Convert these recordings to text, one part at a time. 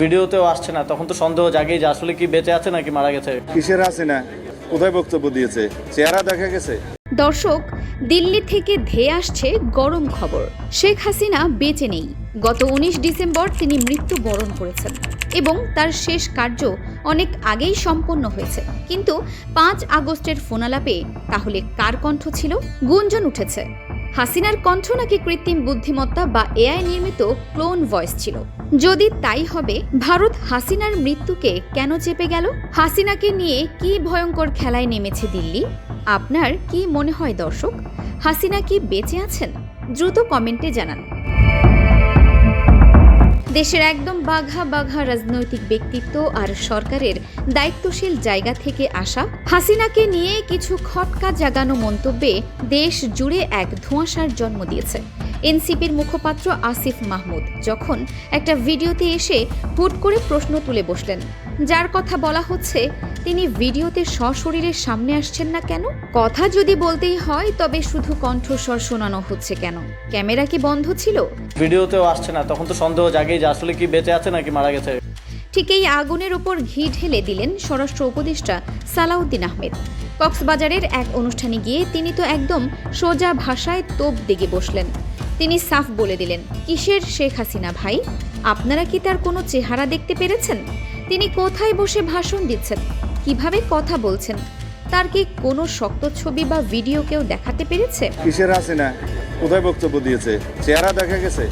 ভিডিওতেও আসছে না, তখন তো সন্দেহ জাগেই যে আসলে কি বেঁচে আছে নাকি মারা গেছে। কিসের হাসিনা কোথায় বক্তব্য দিয়েছে, চেহারা দেখা গেছে। দর্শক, দিল্লি থেকে ধেয়ে আসছে গরম খবর। শেখ হাসিনা বেঁচে নেই। গত 19 ডিসেম্বর তিনি মৃত্যুবরণ করেছেন এবং তার শেষ কার্য অনেক আগেই সম্পন্ন হয়েছে। কিন্তু 5 আগস্টের ফোনালাপে তাহলে কার কণ্ঠ ছিল? গুঞ্জন উঠেছে হাসিনার কণ্ঠ নাকি কৃত্রিম বুদ্ধিমত্তা বা এআই নির্মিত ক্লোন ভয়েস ছিল। যদি তাই হবে, ভারত হাসিনার মৃত্যুকে কেন চেপে গেল? হাসিনাকে নিয়ে কি ভয়ঙ্কর খেলায় নেমেছে দিল্লি? আপনার কি মনে হয় দর্শক, হাসিনা কি বেঁচে আছেন? দ্রুত কমেন্টে জানান। দেশের একদম বাঘা বাঘা রাজনৈতিক ব্যক্তিত্ব আর সরকারের দায়িত্বশীল জায়গা থেকে আসা হাসিনাকে নিয়ে কিছু খটকা জাগানো মন্তব্যে দেশ জুড়ে এক ধোঁয়াশার জন্ম দিয়েছে। এনসিপির মুখপাত্র আসিফ মাহমুদ যখন একটা ভিডিওতে এসে হুট করে প্রশ্ন তুলে বসলেন, যার কথা বলা হচ্ছে তিনি ভিডিওতে সশরীরের সামনে আসছেন না কেন? কথা যদি বলতেই হয় তবে শুধু কণ্ঠস্বর শোনানো হচ্ছে কেন? ক্যামেরা কি বন্ধ ছিল? ভিডিওতেও আসছে না, তখন তো সন্দেহ জাগেই যে আসলে কি বেঁচে আছে নাকি মারা গেছে। ঠিক এই আগুনের ওপর ঘি ঢেলে দিলেন স্বরাষ্ট্র উপদেষ্টা সালাউদ্দিন আহমেদ। কক্সবাজারের এক অনুষ্ঠানে গিয়ে তিনি তো একদম সোজা ভাষায় তোপ দিকে বসলেন। তিনি সাফ বলে দিলেন, কিসের শেখ হাসিনা ভাই? আপনারা কি তার কোনো চেহারা দেখতে পেরেছেন? তিনি কোথায় বসে ভাষণ দিচ্ছেন, কিভাবে কথা বলছেন, তার কি কোনো শক্ত ছবি বা ভিডিও কেউ দেখাতে পেরেছে? কিসের হাসিনা কোথায় বক্তব্য দিয়েছে, চেহারা দেখা গেছে।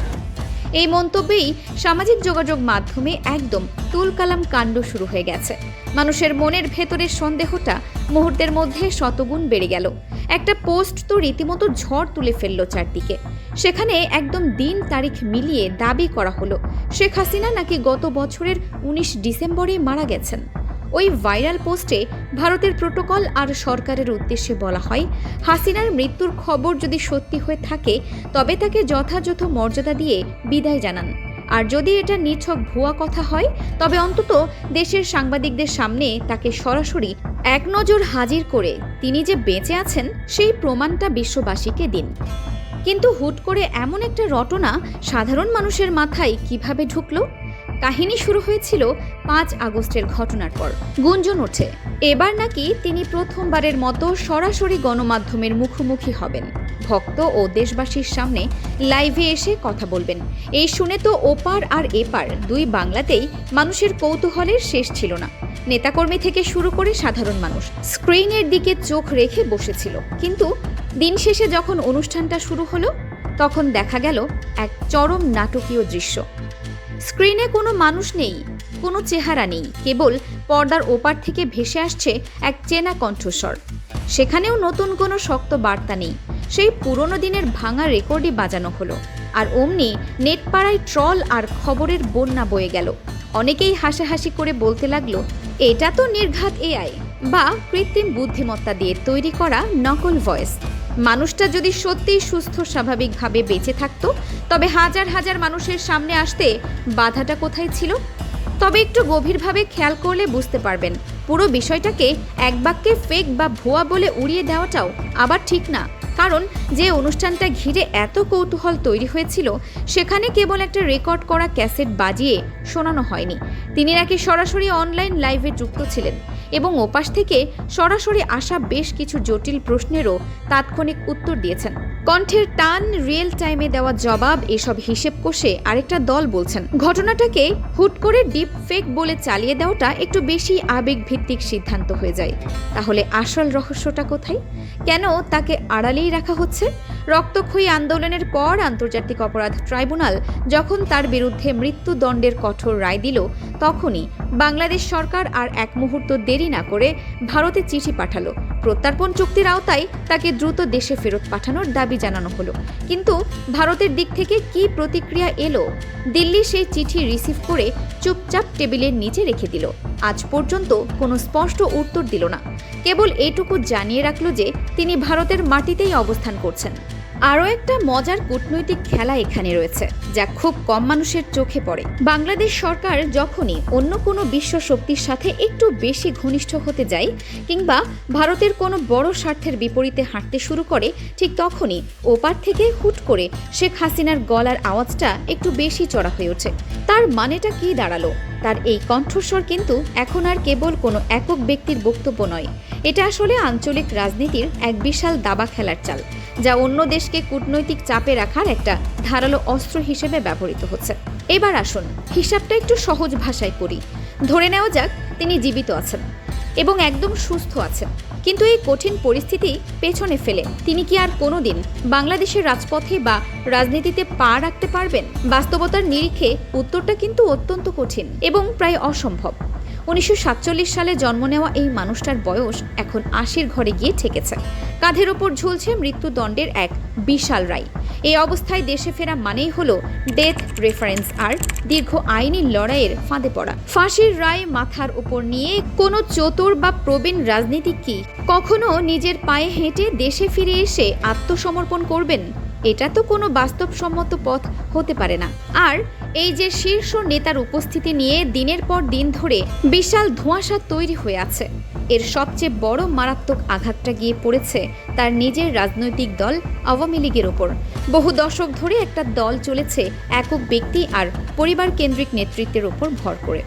এই মন্তব্যেই সামাজিক যোগাযোগ মাধ্যমে একদম তুলকালাম কাণ্ড শুরু হয়ে গেছে। মানুষের মনের ভেতরের সন্দেহটা মুহূর্তের মধ্যে শতগুণ বেড়ে গেল। একটা পোস্ট তো রীতিমতো ঝড় তুলে ফেললো চারদিকে। সেখানে একদম দিন তারিখ মিলিয়ে দাবি করা হলো শেখ হাসিনা নাকি গত বছরের 19 ডিসেম্বরে মারা গেছেন। ওই ভাইরাল পোস্টে ভারতের প্রোটোকল আর সরকারের উদ্দেশ্যে বলা হয়, হাসিনার মৃত্যুর খবর যদি সত্যি হয়ে থাকে তবে তাকে যথাযথ মর্যাদা দিয়ে বিদায় জানান। আর যদি এটা নিছক ভুয়া কথা হয় তবে অন্তত দেশের সাংবাদিকদের সামনে তাকে সরাসরি এক নজর হাজির করে তিনি যে বেঁচে আছেন সেই প্রমাণটা বিশ্ববাসীকে দিন। কিন্তু হুট করে এমন একটা রটনা সাধারণ মানুষের মাথায় কিভাবে ঢুকলো? কাহিনী শুরু হয়েছিল 5 আগস্টের ঘটনার পর। গুঞ্জন ওঠে এবার নাকি তিনি প্রথমবারের মতো সরাসরি গণমাধ্যমের মুখোমুখি হবেন, ভক্ত ও দেশবাসীর সামনে লাইভে এসে কথা বলবেন। এই শুনে তো ওপার আর এপার দুই বাংলাতেই মানুষের কৌতূহলের শেষ ছিল না। নেতাকর্মী থেকে শুরু করে সাধারণ মানুষ স্ক্রিনের দিকে চোখ রেখে বসেছিল। কিন্তু দিন শেষে যখন অনুষ্ঠানটা শুরু হলো তখন দেখা গেল এক চরম নাটকীয় দৃশ্য। স্ক্রিনে কোনো মানুষ নেই, কোনো চেহারা নেই, কেবল পর্দার ওপার থেকে ভেসে আসছে এক চেনা কণ্ঠস্বর। সেখানেও নতুন কোনো শক্ত বার্তা নেই, সেই পুরনো দিনের ভাঙা রেকর্ডই বাজানো হলো। আর অমনি নেটপাড়ায় ট্রল আর খবরের বন্যা বয়ে গেল। অনেকেই হাসাহাসি করে বলতে লাগলো, এটা তো নির্ঘাত এআই বা কৃত্রিম বুদ্ধিমত্তা দিয়ে তৈরি করা নকল ভয়েস। মানুষটা যদি সত্যিই সুস্থ স্বাভাবিকভাবে বেঁচে থাকতো তবে হাজার হাজার মানুষের সামনে আসতে বাধাটা কোথায় ছিল? তবে একটু গভীরভাবে খেয়াল করলে বুঝতে পারবেন পুরো বিষয়টাকে এক বাক্যে ফেক বা ভুয়া বলে উড়িয়ে দেওয়াটাও আবার ঠিক না। কারণ যে অনুষ্ঠানটা ঘিরে এত কৌতূহল তৈরি হয়েছিল সেখানে কেবল একটা রেকর্ড করা ক্যাসেট বাজিয়ে শোনানো হয়নি। তিনি নাকি সরাসরি অনলাইন লাইভে যুক্ত ছিলেন এবং ওপাশ থেকে সরাসরি আসা বেশ কিছু জটিল প্রশ্নেরও তাৎক্ষণিক উত্তর দিয়েছেন। কণ্ঠের টান, রিয়েল টাইমে দেওয়া জবাব, এসব হিসেব কষে আরেকটা দল বলছেন ঘটনাটাকে হুট করে ডিপ ফেক বলে চালিয়ে দেওয়াটা একটু বেশি আবেগভিত্তিক সিদ্ধান্ত হয়ে যায়। তাহলে আসল রহস্যটা কোথায়? কেন তাকে আড়ালেই রাখা হচ্ছে? রক্তক্ষয়ী আন্দোলনের পর আন্তর্জাতিক অপরাধ ট্রাইব্যুনাল যখন তার বিরুদ্ধে মৃত্যুদণ্ডের কঠোর রায় দিল তখনই বাংলাদেশ সরকার আর এক মুহূর্ত দেরি না করে ভারতে চিঠি পাঠালো। প্রত্যর্পণ চুক্তির আওতায় তাকে দ্রুত দেশে ফেরত পাঠানোর দাবি জানানো হলো। কিন্তু ভারতের দিক থেকে কি প্রতিক্রিয়া এলো? দিল্লি সেই চিঠি রিসিভ করে চুপচাপ টেবিলের নিচে রেখে দিল। আজ পর্যন্ত কোনো স্পষ্ট উত্তর দিল না, কেবল এইটুকু জানিয়ে রাখলো যে তিনি ভারতের মাটিতেই অবস্থান করছেন। আরও একটা মজার কূটনৈতিক খেলা এখানে রয়েছে, যা খুব কম মানুষের চোখে পড়ে। বাংলাদেশ সরকার যখনই অন্য কোনো বিশ্ব শক্তির সাথে একটু বেশি ঘনিষ্ঠ হতে যায় কিংবা ভারতের কোনো বড় স্বার্থের বিপরীতে হাঁটতে শুরু করে, ঠিক তখনই ওপার থেকে হুট করে শেখ হাসিনার গলার আওয়াজটা একটু বেশি চড়া হয়ে ওঠে। তার মানেটা কি দাঁড়ালো? তার এই কণ্ঠস্বর কিন্তু এখন আর কেবল কোনো একক ব্যক্তির বক্তব্য নয়, এটা আসলে আঞ্চলিক রাজনীতির এক বিশাল দাবা খেলার চাল, যা অন্য দেশকে কূটনৈতিক চাপে রাখার একটা ধারালো অস্ত্র হিসেবে ব্যবহৃত হচ্ছে। এবার আসুন হিসাবটা একটু সহজ ভাষায় করি। ধরে নেওয়া যাক তিনি জীবিত আছেন এবং একদম সুস্থ আছেন, কিন্তু এই কঠিন পরিস্থিতি পেছনে ফেলে তিনি কি আর কোনোদিন বাংলাদেশের রাজপথে বা রাজনীতিতে পা রাখতে পারবেন? বাস্তবতার নিরিখে উত্তরটা কিন্তু অত্যন্ত কঠিন এবং প্রায় অসম্ভব। 1947 সালে জন্ম নেওয়া এই মানুষটার বয়স এখন 80-র ঘরে গিয়ে ঠেকেছে। কাঁধের ওপর ঝুলছে মৃত্যুদণ্ডের এক বিশাল রায়। এই অবস্থায় দেশে ফেরা মানেই হলো ডেথ রেফারেন্স আর দীর্ঘ আইনি লড়াইয়ের ফাঁদে পড়া। ফাঁসির রায় মাথার উপর নিয়ে কোনো চতুর বা প্রবীণ রাজনীতিক কি কখনো নিজের পায়ে হেঁটে দেশে ফিরে এসে আত্মসমর্পণ করবেন? এটা তো কোনো বাস্তবসম্মত পথ হতে পারে না। আর এই যে শীর্ষ নেতার উপস্থিতি নিয়ে দিনের পর দিন ধরে বিশাল ধোঁয়াশা তৈরি হয়ে আছে, এর সবচেয়ে বড় মারাত্মক আঘাতটা গিয়ে পড়েছে তার নিজের রাজনৈতিক দল আওয়ামী লীগের ওপর। বহু দশক ধরে একটা দল চলেছে একক ব্যক্তি আর পরিবার কেন্দ্রিক নেতৃত্বের ওপর ভর করে।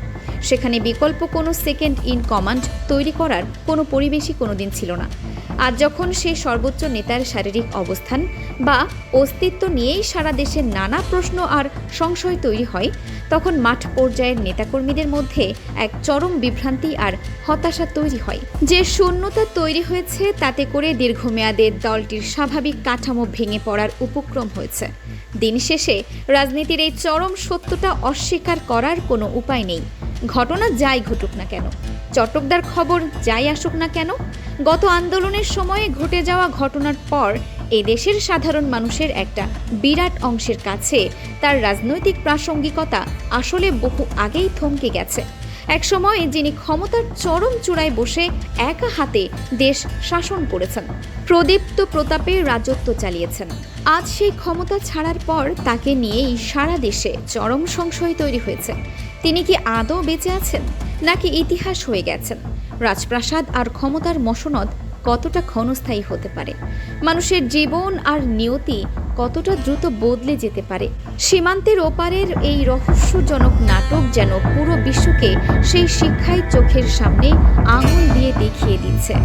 সেখানে বিকল্প কোনো সেকেন্ড ইন কমান্ড তৈরি করার কোনো পরিবেশই কোনোদিন ছিল না। আজ যখন সেই সর্বোচ্চ নেতার শারীরিক অবস্থান বা অস্তিত্ব নিয়েই সারা দেশে নানা প্রশ্ন আর সংশয় তৈরি হয়, তখন মাঠ পর্যায়ের নেতাকর্মীদের মধ্যে এক চরম বিভ্রান্তি আর হতাশা তৈরি হয়। যে শূন্যতা তৈরি হয়েছে তাতে করে দীর্ঘমেয়াদে দলটির স্বাভাবিক কাঠামো ভেঙে পড়ার উপক্রম হয়েছে। দিন শেষে রাজনীতির এই চরম সত্যটা অস্বীকার করার কোনো উপায় নেই। ঘটনা যাই ঘটুক না কেন, চটকদার খবর যাই আসুক না কেন, গত আন্দোলনের সময়ে ঘটে যাওয়া ঘটনার পর এই দেশের সাধারণ মানুষের একটা বিরাট অংশের কাছে তার রাজনৈতিক প্রাসঙ্গিকতা আসলে বহু আগেই থমকে গেছে। একসময় যিনি ক্ষমতার চরম চূড়ায় বসে একা হাতে দেশ শাসন করেছেন, প্রদীপ্ত প্রতাপে রাজত্ব চালিয়েছেন, আজ সেই ক্ষমতা ছাড়ার পর তাকে নিয়েই সারা দেশে চরম সংশয় তৈরি হয়েছে। তিনি কি আদৌ বেঁচে আছেন নাকি ইতিহাস হয়ে গেছেন? রাজপ্রাসাদ আর ক্ষমতার মসনদ কতটা ক্ষণস্থায়ী হতে পারে? মানুষের জীবন আর নিয়তি কতটা দ্রুত বদলে যেতে পারে? সীমান্তের ওপারের এই রহস্যজনক নাটক যেন পুরো বিশ্বকে সেই শিক্ষাই চোখের সামনে আঙুল দিয়ে দেখিয়ে দিচ্ছে।